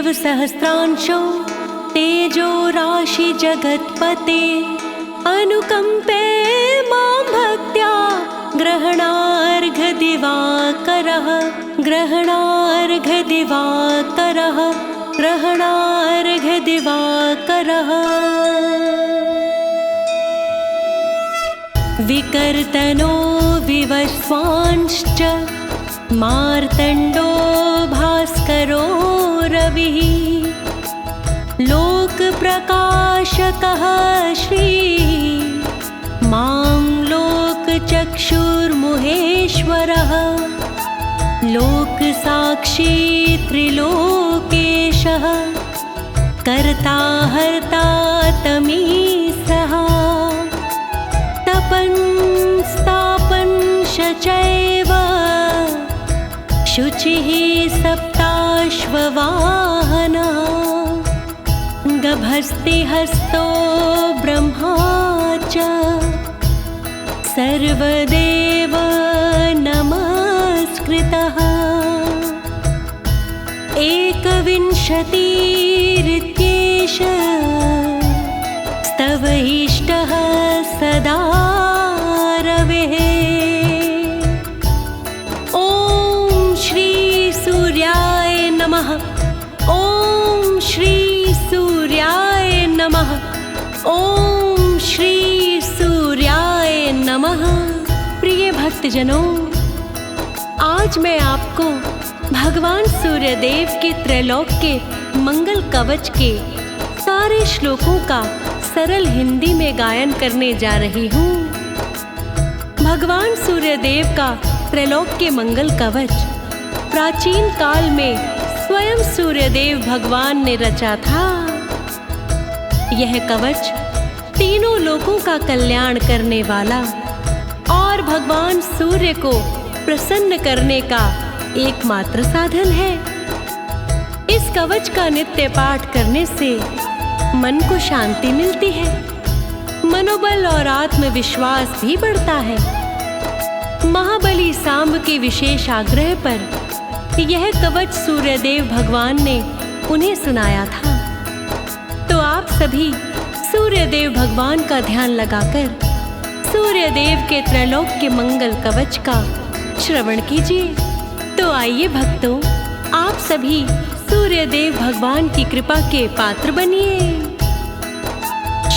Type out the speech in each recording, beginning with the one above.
शिव सहस्रांशो तेजो राशि जगत्पते अनुकंपे मां भक्त्या ग्रहणार्घ दिवाकरः ग्रहणार्घ दिवाकरः ग्रहणार्घ दिवाकरः विकर्तनो विवस्वांश्च मार्तण्डो भास्करो रविः लोकप्रकाशकः श्रीः मां लोकचक्षुर्मुहेश्वरः लोकसाक्षी त्रिलोकेशः कर्ता हर्ता तमीसः तपन् स्थापन् चैव शुचिः सप्ताश्ववाहनः गभस्तिहस्तो ब्रह्मा च सर्वदेव नमस्कृतः एकविंशतिरित्येष स्तवैष्टः सदा रवेः ओम श्री सूर्याय नमः ओम श्री सूर्याय नमः। प्रिय भक्तजनों, आज मैं आपको भगवान सूर्यदेव के त्रैलोक के मंगल कवच के सारे श्लोकों का सरल हिंदी में गायन करने जा रही हूँ। भगवान सूर्यदेव का त्रैलोक के मंगल कवच प्राचीन काल में स्वयं सूर्यदेव भगवान ने रचा था। यह कवच तीनों लोकों का कल्याण करने वाला और भगवान सूर्य को प्रसन्न करने का एकमात्र साधन है। इस कवच का नित्य पाठ करने से मन को शांति मिलती है, मनोबल और आत्मविश्वास भी बढ़ता है। महाबली सांब के विशेष आग्रह पर यह कवच सूर्यदेव भगवान ने उन्हें सुनाया था। तो आप सभी सूर्यदेव भगवान का ध्यान लगाकर सूर्यदेव के त्रैलोक के मंगल कवच का श्रवण कीजिए। तो आइए भक्तों, आप सभी सूर्यदेव भगवान की कृपा के पात्र बनिए।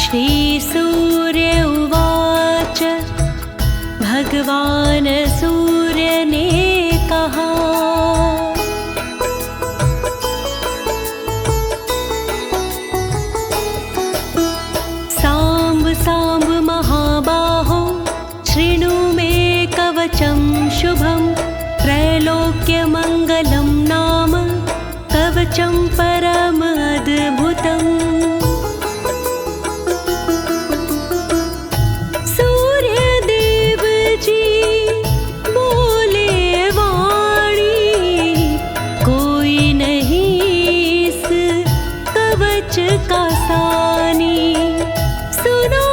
श्री सूर्य उवाच भगवान सूर्य ने कहा सांब महाबाहो शृणु मे कवचं शुभं त्रैलोक्य मंगलं नाम कवचं परम अद्भुतम्। सूर्यदेव जी बोले वाणी कोई नहीं इस कवच का सानी। सुनो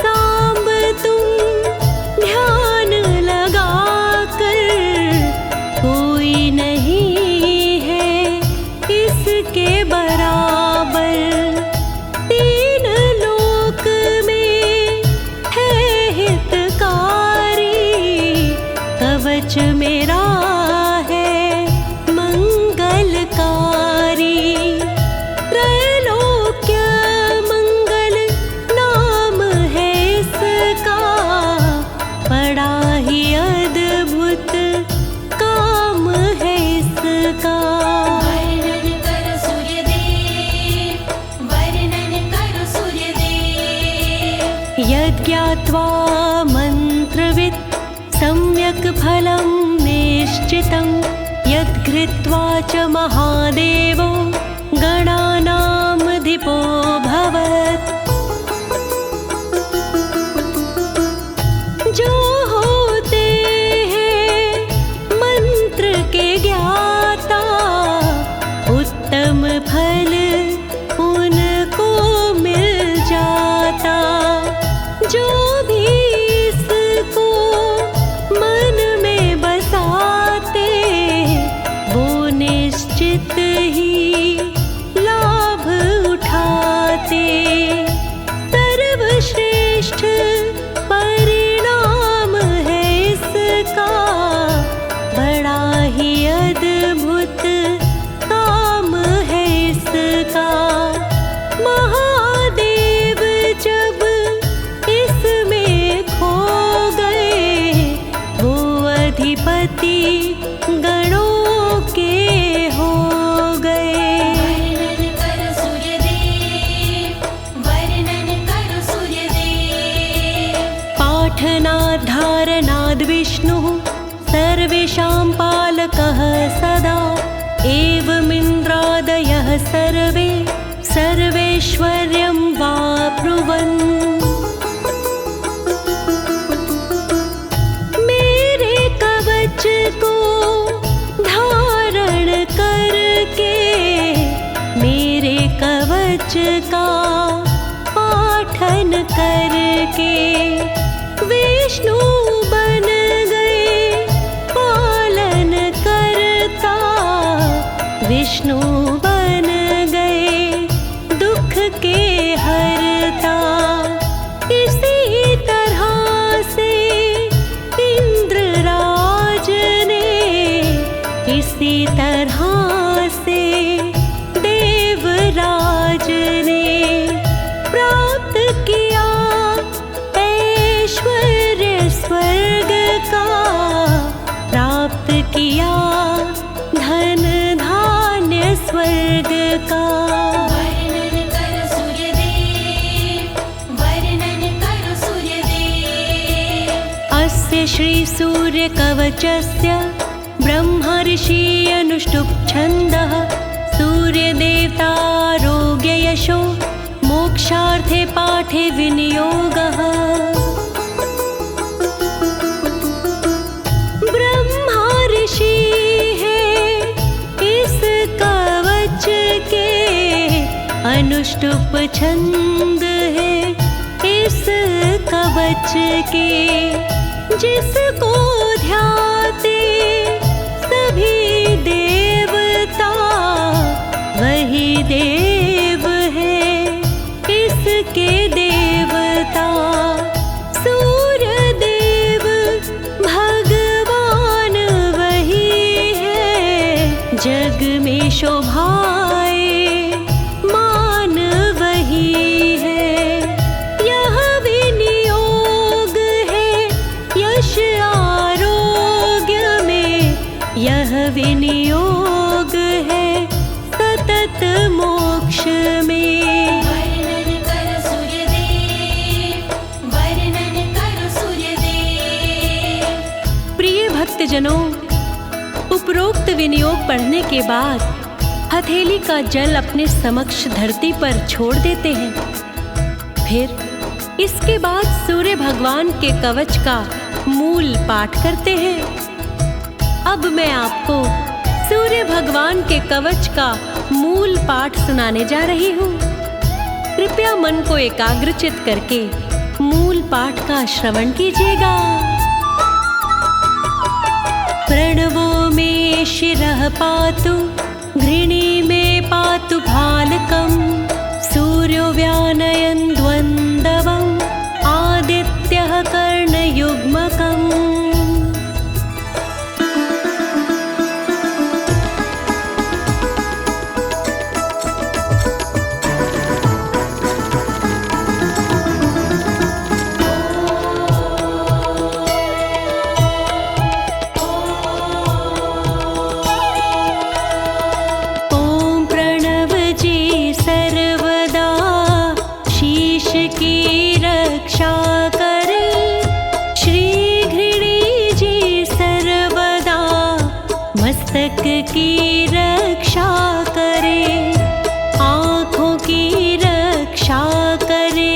सांब तुम ध्यान लगा कर कोई नहीं है इसके बराबर। तीन लोक में है हितकारी कवच मेरा है मंगलकारी। त्रैलोक्य मंगल नाम है इसका बड़ा ही अद्भुत काम है इसका। वर्णन करो सूर्यदेव, वर्णन करो सूर्यदेव। यज्ञात्वा मंत्रवित् सम्यक् फलं निश्चितं यद्घृत्वा च महादेवो गणानामधिपो भवत्। जो होते हैं मंत्र के ज्ञाता उत्तम फल उनको मिल जाता। जो भी इसको मन में बसाते वो निश्चित ही पाठनाद्धारणाद् विष्णुः सर्वेषां पालकः सदा एवमिन्द्रादयः सर्वे सर्वेश्वर्यं वाप्नुवन्। मेरे कवच को धारण करके मेरे कवच का पाठन करके विष्णु बन गए पालन करता, विष्णु बन गए दुख के हरता। इसी तरह से इंद्रराज ने, इसी तरह से देवराज ने प्राप्त किया ऐश्वर्य स्वर्ग का, प्राप्त किया धन धान्य स्वर्ग का। वर्णन करो सूर्यदेव, वर्णन करो सूर्यदेव। अस्य श्री सूर्य कवचस्य ब्रह्म ऋषि अनुष्टुप् छन्दः सूर्यदेवतारोग्य यशो मोक्षार्थे पाठे विनियोगः। ब्रह्मा ऋषि है इस कवच के, अनुष्टुप छंद है इस कवच के। जिसको ध्याते सभी देवता वही देव है इसके देवता। सूर्य देव भगवान वही है, जग में शोभाए मान वही है। यह विनियोग है यश आरोग्य में, यह विनियोग है सतत मोक्ष में। वर्णन करो सूर्यदेव, वर्णन करो सूर्यदेव। प्रिय भक्तजनों, उपरोक्त विनियोग पढ़ने के बाद हथेली का जल अपने समक्ष धरती पर छोड़ देते हैं। फिर इसके बाद सूर्य भगवान के कवच का मूल पाठ करते हैं। अब मैं आपको सूर्य भगवान के कवच का मूल पाठ सुनाने जा रही हूँ। कृपया मन को एकाग्रचित करके मूल पाठ का श्रवण कीजिएगा। प्रणवो मे शिरः पातु, घृणी में पातु भालकम्, सूर्यो व्यानयन् द्वन्द्वम्, आदित्यः कर्णयुग्मकम्। मस्तक की रक्षा करे, आँखों की रक्षा करे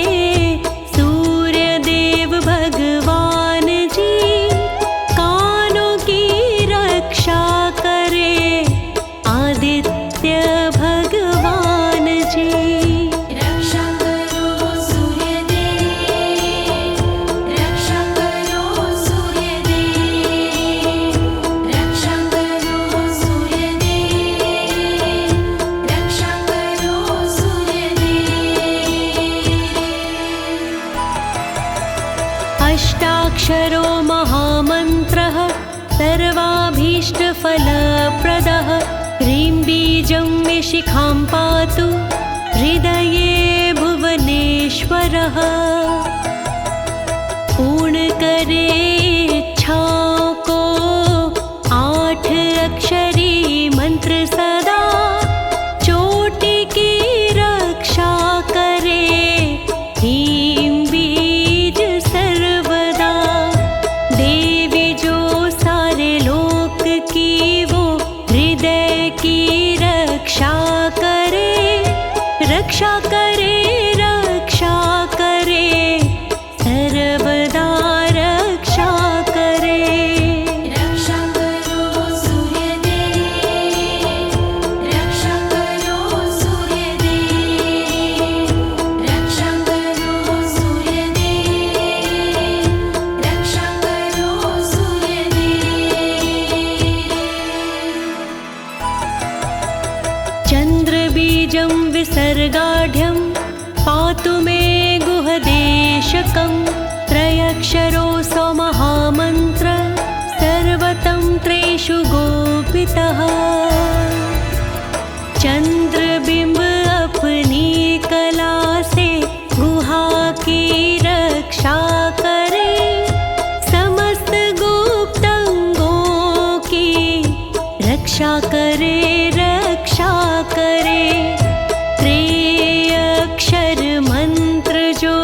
सूर्य देव भगवान जी। कानों की रक्षा करे आदित्य भगवान जी। रक्षा करो सूर्यदेव, रक्षा करो सूर्यदेव, रक्षा करो सूर्यदेव, रक्षा करो सूर्यदेव। अष्टाक्षरो महामन्त्रः सर्वाभीष्टफलप्रदः, ह्रीं बीजं मे शिखां पातु हृदये भुवनेश्वरः। पूर्ण करे इच्छाओं को 8 अक्षरी मंत्र सदा, चोटी की रक्षा करे ह्रीं बीज सर्वदा। त्र्यम्बकं त्रयक्षरो स्वमहामन्त्र सर्वतन्त्रेषु गोपितः। चंद्रबिंब अपनी कला से गुहा की रक्षा करे, समस्त गुप्तांगों की रक्षा करे, रक्षा करे। त्रिअक्षर मंत्र जो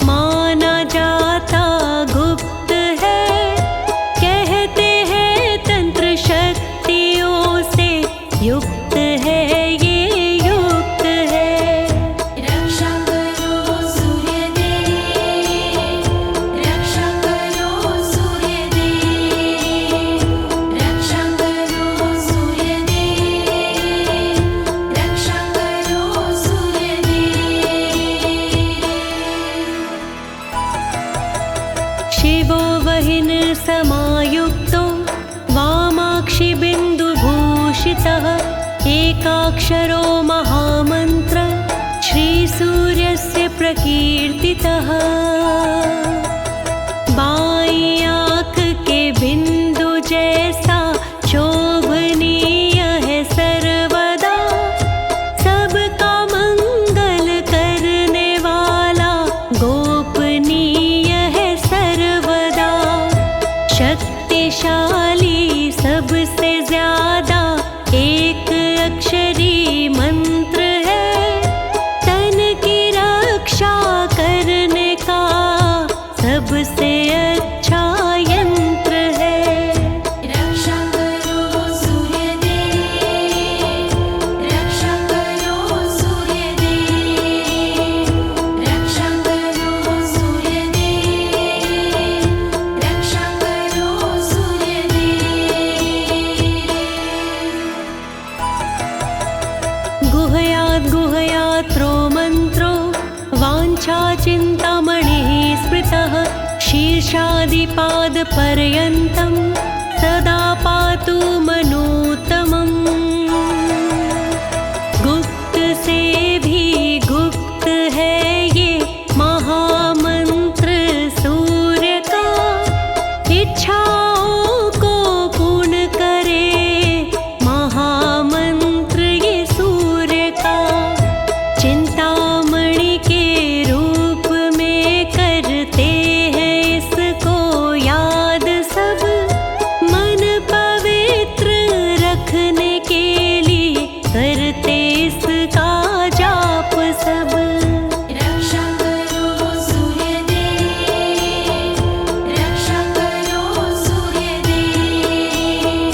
माना जाता गुप्त है, कहते हैं तंत्र शक्तियों से युक्त है, ये युक्त है। रक्षा करो सूर्यदेव, रक्षा करो सूर्यदेव, रक्षा करो सूर्यदेव, रक्षा करो सूर्यदेव। शिवो वहिन समायुक्तो वामाक्षि बिन्दुभूषितः, एकाक्षरो महामन्त्र श्रीसूर्यस्य प्रकीर्तितः। बाईं आँख के बिंदु जैसा शोभनीय है सर्वदा, सबका मंगल करने वाला गोपनीय है सर्वदा। शक्तिशाली सबसे ज्यादा एक अक्षरी मंत्र है, तन की रक्षा करने का सबसे अच्छा यंत्र है। रक्षा करो सूर्यदेव, रक्षा करो सूर्यदेव, रक्षा करो सूर्यदेव, रक्षा करो सूर्यदेव। गुहयात् गुहयात्रो मन्त्रो वाञ्छा चिन्तामणिः स्मृतः, शीर्षादिपादपर्यन्तं सदा पातु मनोत्तमम्। गुप्त से भी गुप्त है ये महामंत्र सूर्य का, इच्छाओं को पूर्ण करे महामंत्र ये सूर्य का। चिंतामणि के रूप में करते हैं इसको याद सब, मन पवित्र रखने के लिए करते इसका जाप सब। रक्षा करो सूर्यदेव, रक्षा करो सूर्यदेव,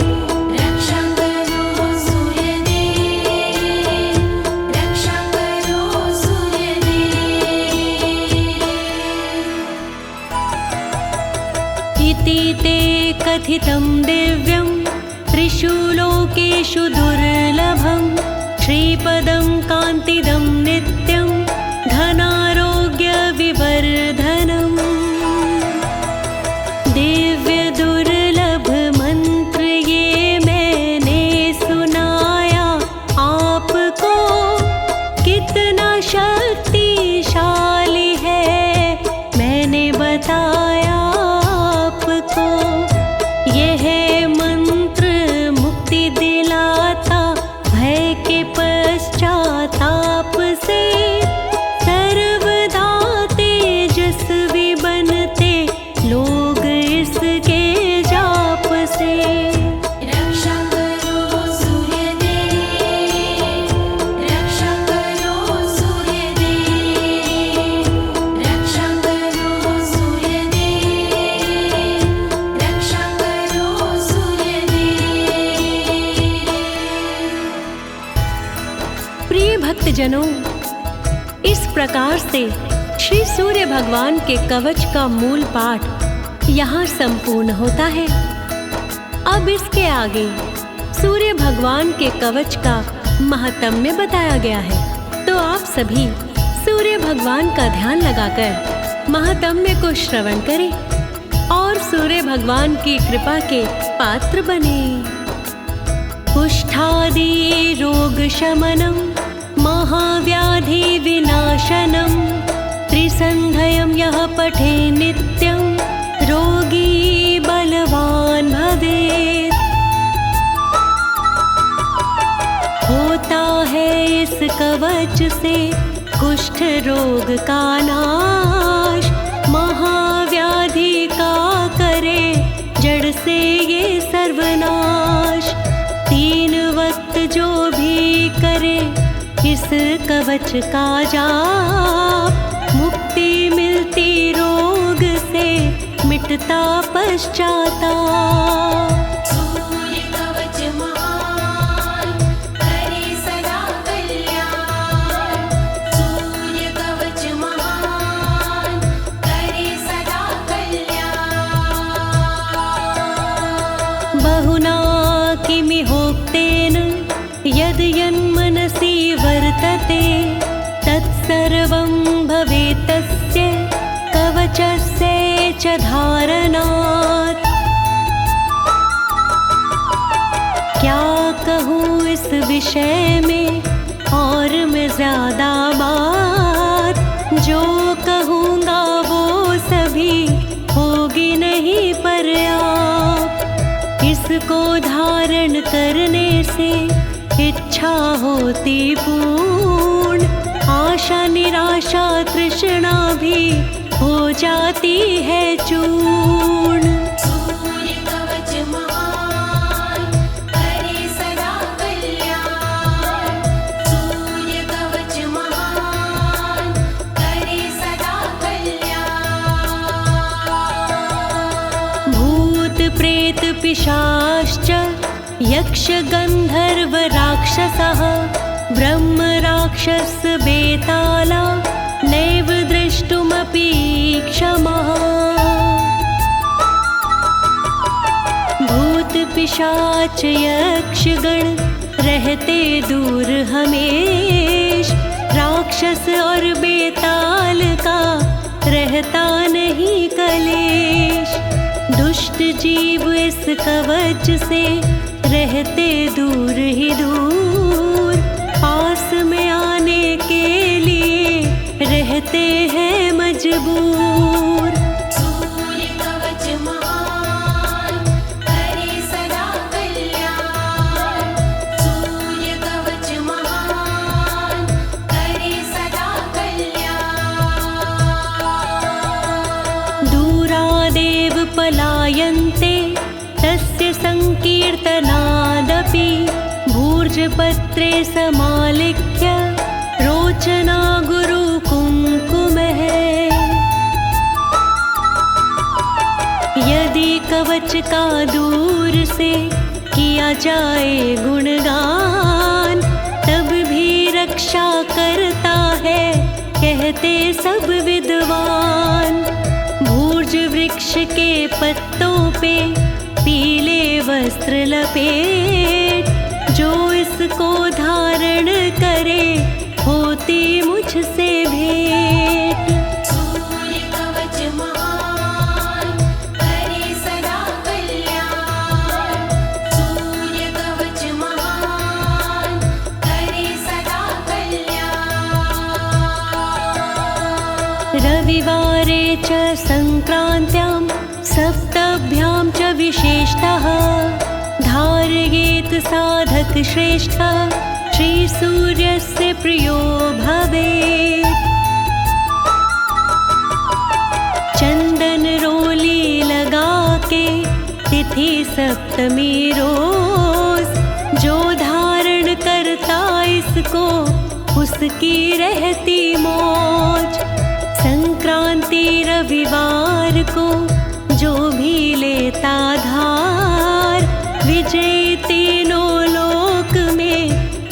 रक्षा करो सूर्यदेव, रक्षा करो सूर्यदेव। इति ते कथितं दिव्यं त्रिषु लोकेषु दुर्लभं, श्रीपदं कान्तिदं नित्यं धनारोग्य विवर्धनम्। दिव्य दुर्लभ मंत्र ये मैंने सुनाया आपको, कितना शक्तिशाली है मैंने बताया आपको। यह मंत्र मुक्ति दिलाता भय के पश्चाताप से, सर्वदा तेजस्वी बनते लोग इसके जाप से। रक्षा करो सूर्यदेव, रक्षा करो सूर्यदेव, रक्षा करो सूर्यदेव, रक्षा करो सूर्यदेव। प्रिय भक्तजनों, इस प्रकार से श्री सूर्य भगवान के कवच का मूल पाठ यहाँ संपूर्ण होता है। अब इसके आगे सूर्य भगवान के कवच का महात्म्य बताया गया है, तो आप सभी सूर्य भगवान का ध्यान लगाकर महात्म्य को श्रवण करें और सूर्य भगवान की कृपा के पात्र बने। कुष्ठादि रोग शमनम, महाव्याधि विनाशनम, त्रिसंध्यम यः पठे नित्यं रोगी बलवान भवेत्। होता है इस कवच से कुष्ठ रोग का नाश, महाव्याधि का करे जड़ से ये सर्वनाश। 3 वक्त जो भी करे इस कवच का जाप, मुक्ति मिलती रोग से मिटता पश्चाताप। सूर्य कवच महान करे सदा कल्याण, सूर्य कवच महान करे सदा कल्याण। बहुना किमिहोक्तेन यद् यन्मनसि वर्तते, तत्सर्वं भवेत् तस्य कवचस्य च धारणात्। क्या कहूँ इस विषय में और मैं ज्यादा बात, जो कहूँगा वो सभी होगी नहीं पर्याप्त। इसको धारण करने से इच्छा होती पूर्ण, आशा निराशा तृष्णा भी हो जाती है चूर्ण। सूर्य कवच महान करे सदा कल्याण, सूर्य कवच महान करे सदा कल्याण। भूत प्रेत पिशाच्च यक्ष गंधर्व राक्षसः, ब्रह्म राक्षस बेताला नैव द्रष्टुमपि क्षमः। भूत पिशाच यक्षगण रहते दूर हमेश, राक्षस और बेताल का रहता नहीं कलेश। दुष्ट जीव इस कवच से रहते दूर ही दूर, पास में आने के लिए रहते हैं मजबूर। सूर्य कवच महान करे सदा कल्याण, सूर्य कवच महान करे सदा कल्याण। दूरादेव पलायन्ते तस्य संकीर्तनादपि, भूर्जपत्रे समालिख्य रोचना गुरु कुंकुमः। यदि कवच का दूर से किया जाए गुणगान, तब भी रक्षा करता है कहते सब विद्वान। भूर्ज वृक्ष के पत्तों पे पीले वस्त्र लपेट, जो इसको धारण करे होती मुझसे भेंट। सूर्य कवच महान करे सदा कल्याण, सूर्य कवच महान करे सदा कल्याण। रविवारे च संक्रान्त्यां सप्तभ्यां च विशेषतः, धारयेत् साधक श्रेष्ठ श्री सूर्यस्य प्रियो भवेत्। चंदन रोली लगा के तिथि सप्तमी रोज, जो धारण करता इसको उसकी रहती मौज। संक्रांति रविवार को जो भी लेता धार, विजयी तीनों लोक में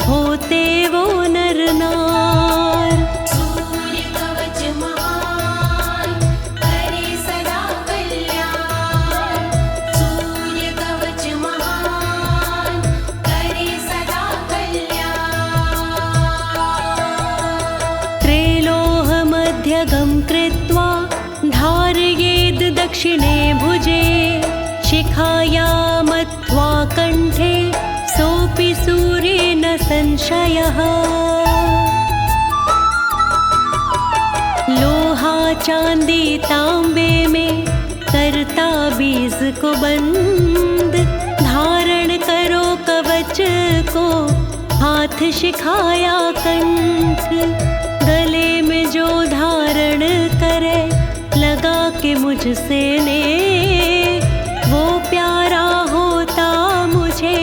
होते वो नर नार। सूर्य कवच महान करे सदा कल्याण, सूर्य कवच महान करे सदा कल्याण। त्रैलोह मध्यगं कृत्वा धारयेद् दक्षिणे भुजे, शिखाया मत्वा कंठे सोऽपि सूर्येण संशयः। लोहा चांदी तांबे में करता बीज को बंद, धारण करो कवच को हाथ शिखाया कंठ, गले में जो धारण करे लगा के मुझसे ने, वो प्यारा होता मुझे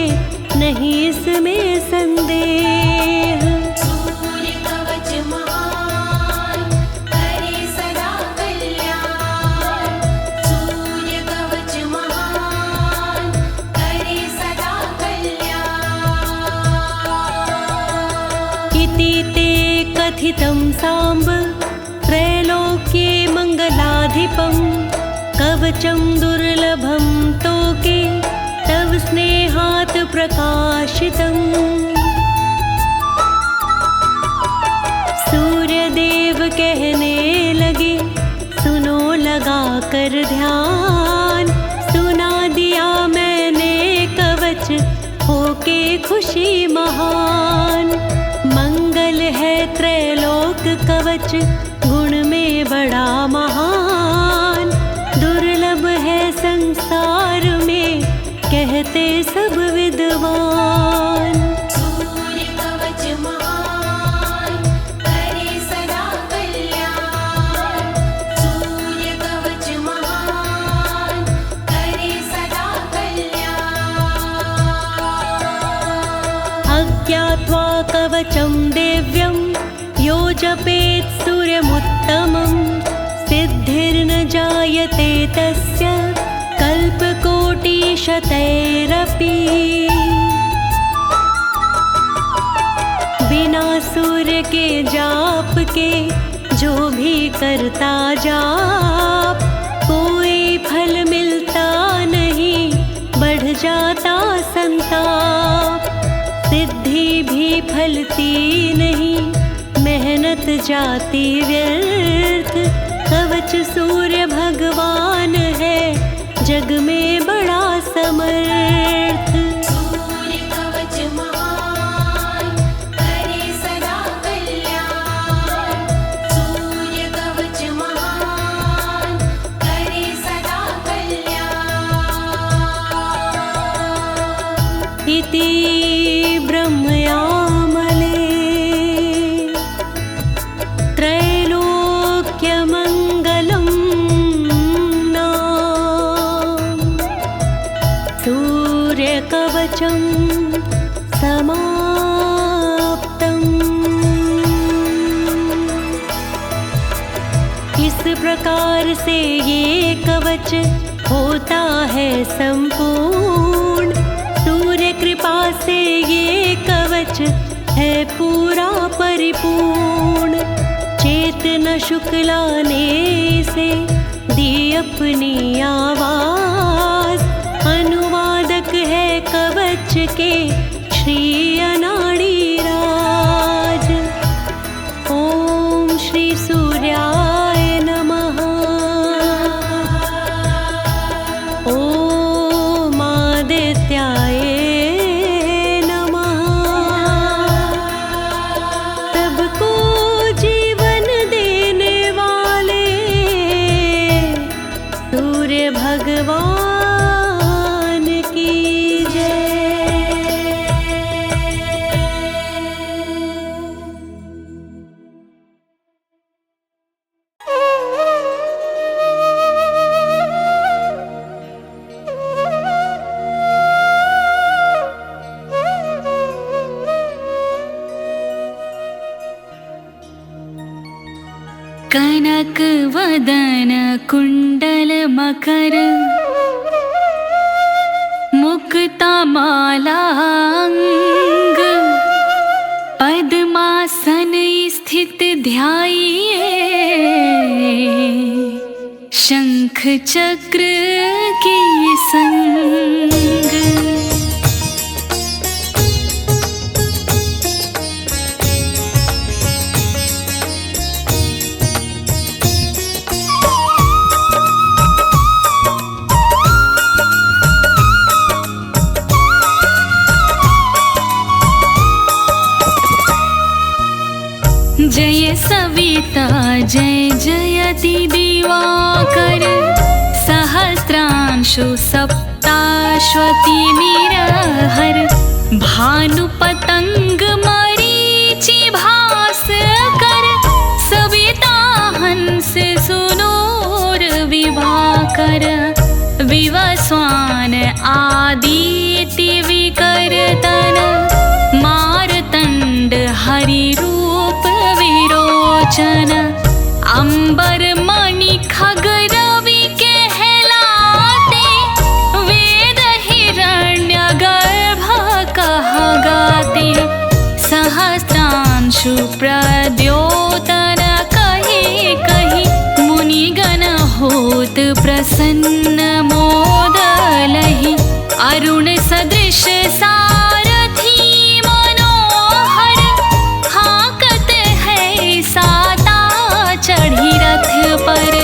नहीं इसमें संदेह। सूर्य कवच महान करे सदा कल्याण, सूर्य कवच महान करे सदा कल्याण। इति ते कथितं साम्ब त्रैलोक्ये मङ्गलाधिपं, कवचं दुर्लभं तोके तव स्नेहात् प्रकाशितम्। सूर्यदेव कहने लगे सुनो लगा कर ध्यान, सुना दिया मैंने कवच होके खुशी महान। मंगल है त्रैलोक कवच गुण में बड़ा महान, दुर्लभ है संसार में कहते सब विद्वान। सूर्य कवच महान करे सदा कल्याण, सूर्य कवच महान करे सदा कल्याण। अज्ञात्वा कवचं दिव्यं यो जपेत् सूर्यमुत्तमं, सिद्धिर्न जायते तस्य कल्पकोटिशतैरपि। बिना सूर्य के जाप के जो भी करता जाप, कोई फल मिलता नहीं बढ़ जाता संताप। सिद्धि भी फलती नहीं मेहनत जाती व्यर्थ, कवच सूर्य भगवान है जग में बड़ा समर्थ। सूर्य कवच महान करे सदा कल्याण, सूर्य कवच महान करे सदा कल्याण। इति ब्रह्मयामले त्रैलोक्यमङ्गलं नाम, सूर्यकवचं समाप्तम्। इस प्रकार से ये कवच होता है संपूर्ण, सूर्य कृपा से ये कवच है पूरा परिपूर्ण। चेतना शुक्ला ने से दी अपनी आवाज, अनुवादक है कवच के श्री अनाड़ी राज। ओम श्री सूर्याय नमः, ओम आदित्याय नमः। सबको जीवन देने वाले सूर्य भगवान की जय। कनक वदन कुंडल मकर, मुक्ता मालांग, पद्मासन स्थित ध्याइए, शंख चक्र की संग। जय सविता जय जय विंशति दिवाकर सहस्रांशु सप्ताश्वती निरहर भानु पतंग मरीचि भास्कर सविता हंस सुनूर विभाकर विवस्वान आदिति विकर्तन मारतंड हरि रूप विरोचन अंबर मणि खग रवि कहलाते वेद हिरण्य गर्भ कह गाते सहस्रांशु प्रद्योतन कही कही मुनिगण होत प्रसन्न मोदलहि अरुण सदृश सारथी मनोहर हाकत है साता चढ़ी रथ पर।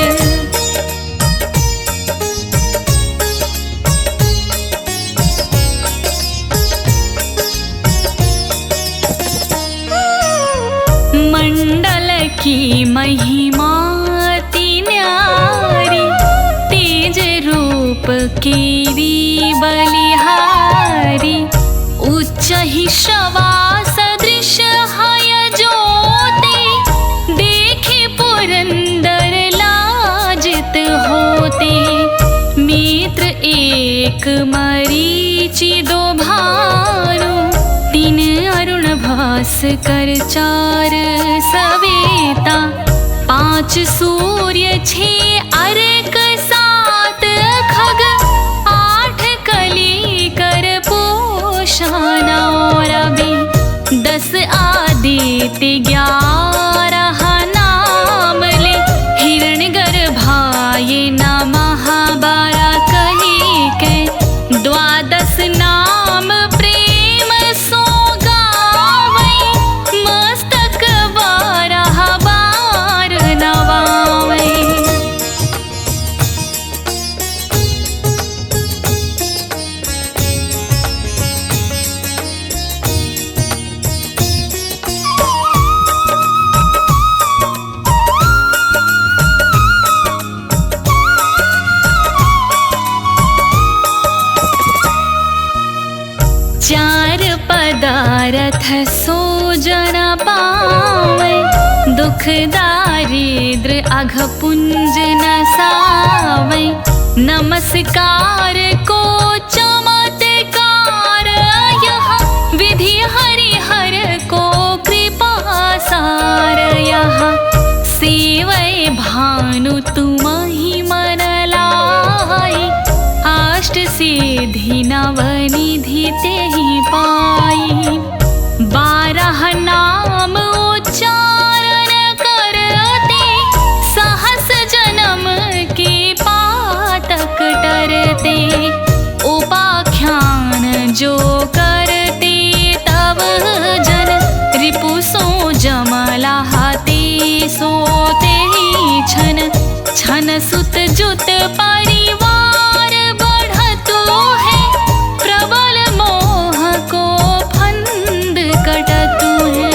मंडल की महिमा ती न्यारी तेज रूप कीरी बलिहारी उच्च ही श्रवा सदृश हय ज्योति देखे पुरंदर लाजित होते मित्र एक मरीचि दो भानु तीन अरुण भास्कर चार सवेता पांच सूर्य छह अर्क सात खग आठ कली कर पोषाना रवि 10 आदित्य 11 नाम ले हिरण गर्भाये नमः 12 कही के 12 नाम प्रेम सो गावै मस्तक 12 बार नवावै। चार पदारथ सो जन पावै दुख दारिद्र अघ पुंज नसावै नमस्कार को चमत्कार यह विधि हरिहर को कृपा सार यह सेवै भानु तुमहि मन लाई अष्ट सिद्धि नवनिधि तेहि पाई 12 नाम उच्चारण करते सहस जन्म के पातक टरते उपाख्यान जो करते तब जन रिपु सो जमलाते सोते छन छन सुत जुत परिवार बढ़तो है प्रबल मोह को फंद कटतु है।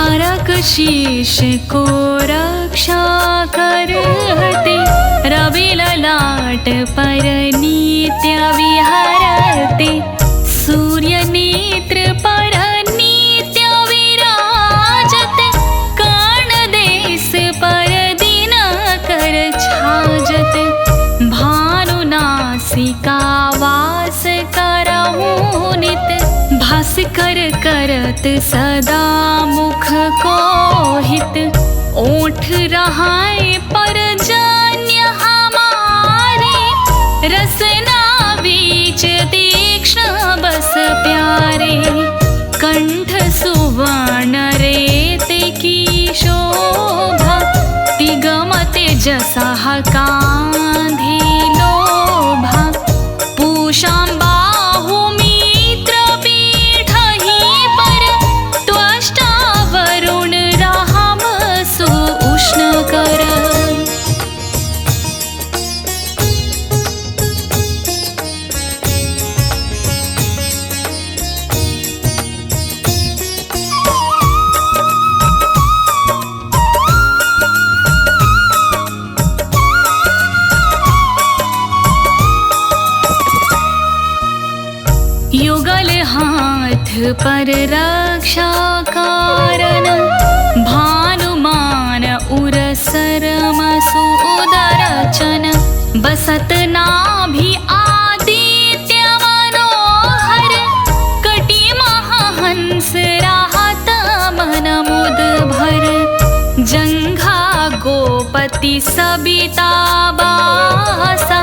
अरक शीश को रक्षा करते रवि ललाट पर नित्य विहरते सूर्य नेत्र पर नित्य विराजत कर्ण देश पर दिनकर छाजत भानु नासिका वास करहु नित भास्कर करत सदा मुख को हित ओठ रहाए पर जान्य हमारे रसना बीच तीक्ष्ण बस प्यारे कंठ सुवर्ण रेत की शोभा तिगमते जसा कांधे लोभा पूषां बाहु मित्र पीठहि पर त्वष्टा वरुण राम सु उष्ण कर। युगल हाथ पर रक्षा कारण, भानुमान उर सरम सुदरचन, बसत नाभि आदित्य मनोहर, कटी महाहंस राहत मन मुद भर, जंघा गोपति सबिता बासा,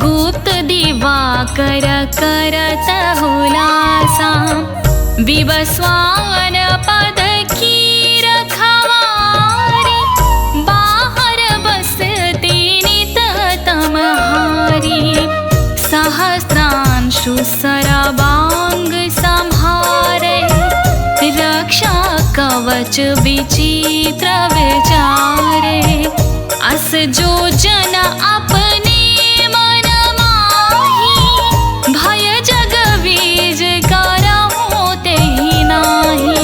गुप्त दिवाकर करत हुलासा, विवस्वान पद की रखवारी, बाहर बसती नित तमहारी, सहस्रांशु सरबांग संहारे, रक्षा कवच विचित्र विचारे, अस जो जन अपने मन माही, भय जग बीज करहु तेहि नाही।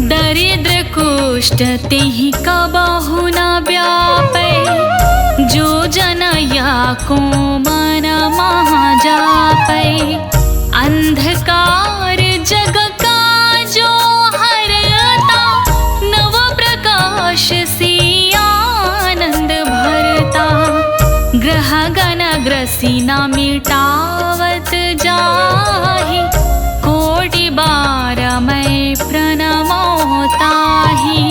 दरिद्र कुष्ठ तेहि कबहु न व्यापै, जो जन या को मन महाजापै, अंधकार जग का जो हरता, नव प्रकाश से आनंद भरता, ग्रह गण ग्रसी न मिटावत जाहि, कोटि बार मैं प्रणमो ताहि,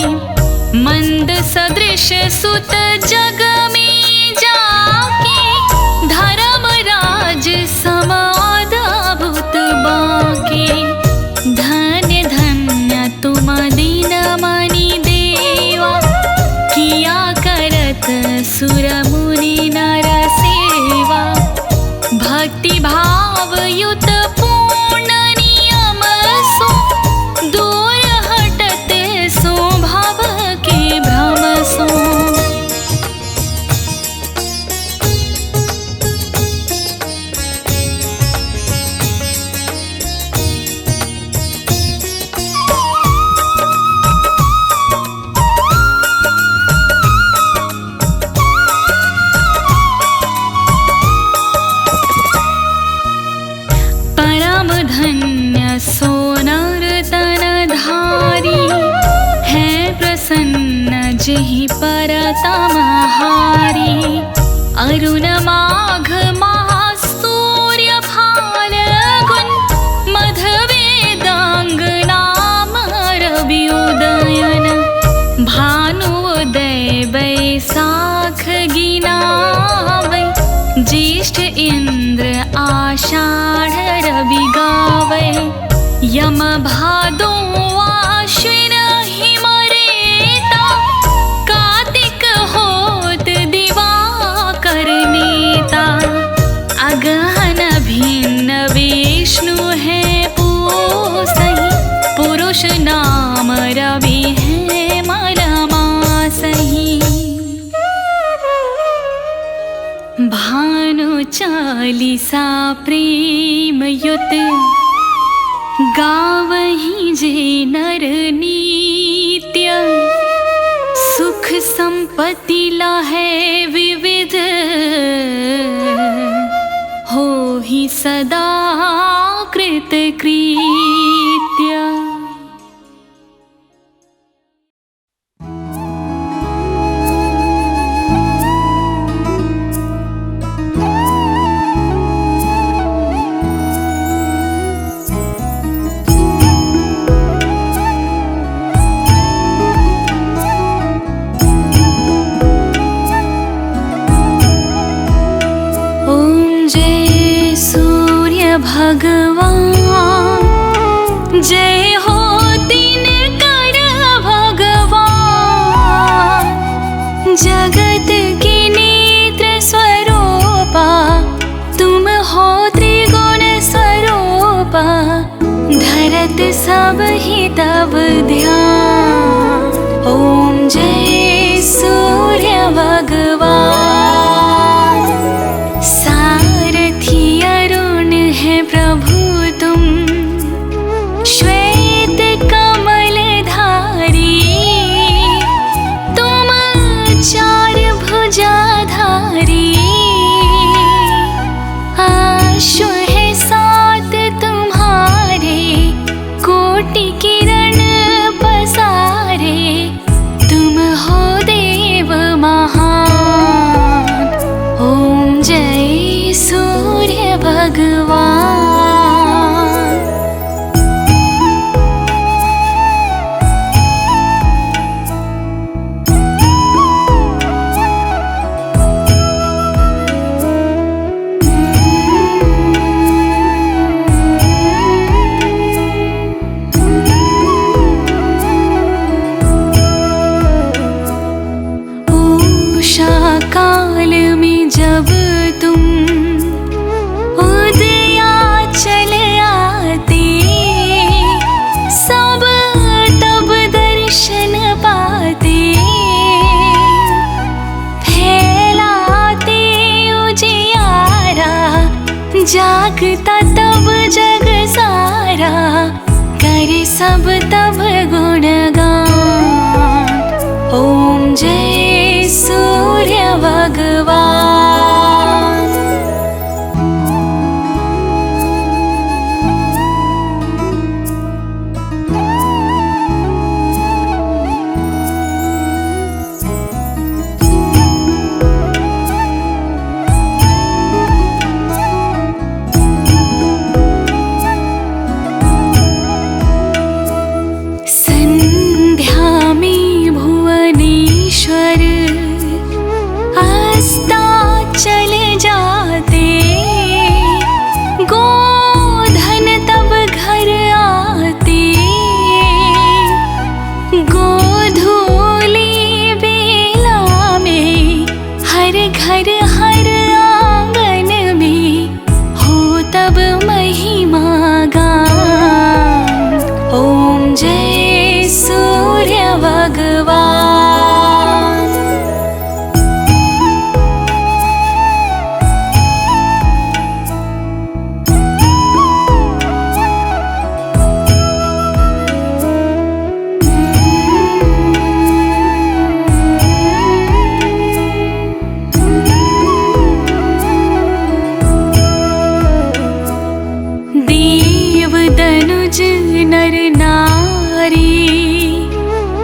मंद सदृश सुत जग में जाके, धर्मराज समादभुत बाके, धन्य धन्य तुम दीन मनि देवा, किया करत सुर मुनि नर सेवा, भक्ति भाव युत पूर्ण नियम सो, दूर हटत सो भव के भ्रम सो। परम धन्य सो नर तन धारी, है प्रसन्न जेहि पर तमहारी, अरुण माघ महासूर्य फाल्गुन, मध वेदांग नाम रवि उदयन, भानुदय बैसाख गिनावै, ज्येष्ठ इंद्र आषाढ़ रवि गावै, यम भादो आश्विन हिम रेता, कार्तिक होत दिवाकर नेता, अगहन भिन्न विष्णु है पूसहि, पुरुष नाम रवि है मलमासहि, भानु चालीसा प्रेम युत, गावहि जे नर नित्य, सुख संपत्ति लाहे विविध, होहि सदा कृत कृत्य। भगवान जय हो दिनकर भगवान, जगत के नेत्र स्वरूपा तुम हो त्रिगुण स्वरूपा, धरत सब ही तब ध्यान। ओम जय सूर्य भगवान, सारथी अरुण है प्रभु तुम, श्वेत कमल धारी जागता तब जग सारा, करे सब तब गुणगान। ओम जय सूर्य भगवान।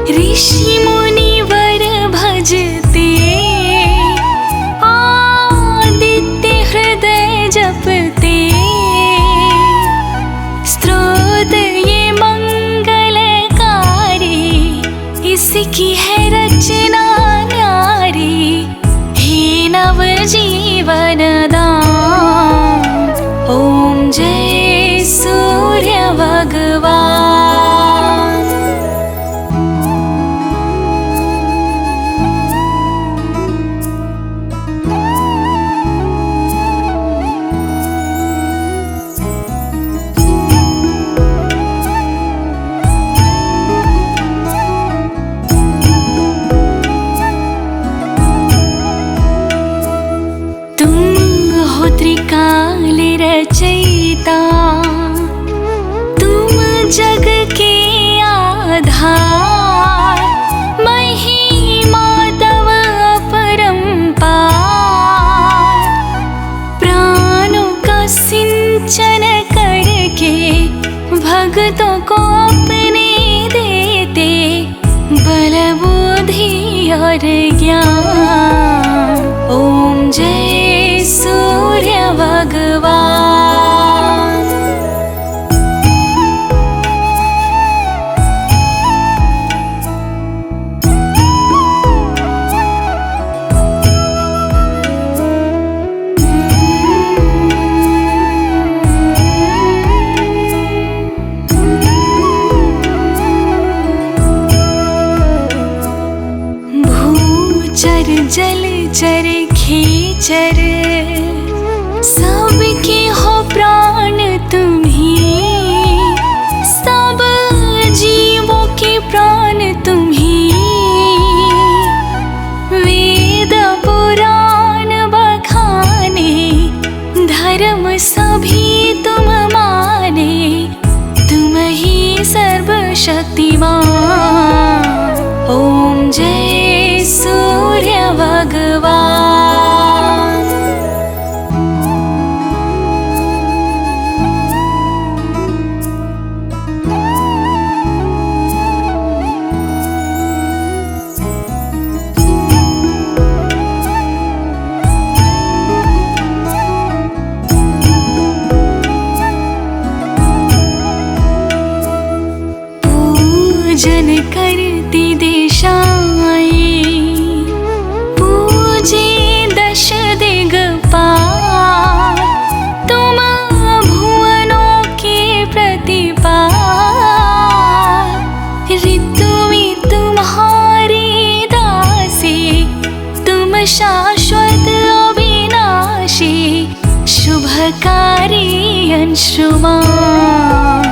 ऋषि मुनिवर भजते, आदित्य हृदय जपते। स्तोत्र ये मंगलकारी, इसकी है रचना न्यारी। हे नव जीवन दान, ओम जय सूर्य भगवान। त्रिकाल रचयिता, तुम जग के आधार। महिमा तव अपरंपार, प्राणों का सिंचन करके भक्तों को अपने देते। बल बुद्धि और ज्ञान, ओम जय सूर्य भगवान। भूचर जलचर खेचर, सबके हो प्राण तुम्ही। सब जीवों के प्राण तुम्ही। वेद पुराण बखाने, धर्म सभी तुम माने। तुम ही सर्वशक्तिमान, ओम जय सूर्य भगवान। पूजन करती दिशाएं, पूजे दश दिगपाल। तुम भुवनों के प्रतिपाल, ऋतु में तुम्हारी दासी। तुम शाश्वत अविनाशी, शुभकारी अंशुमान,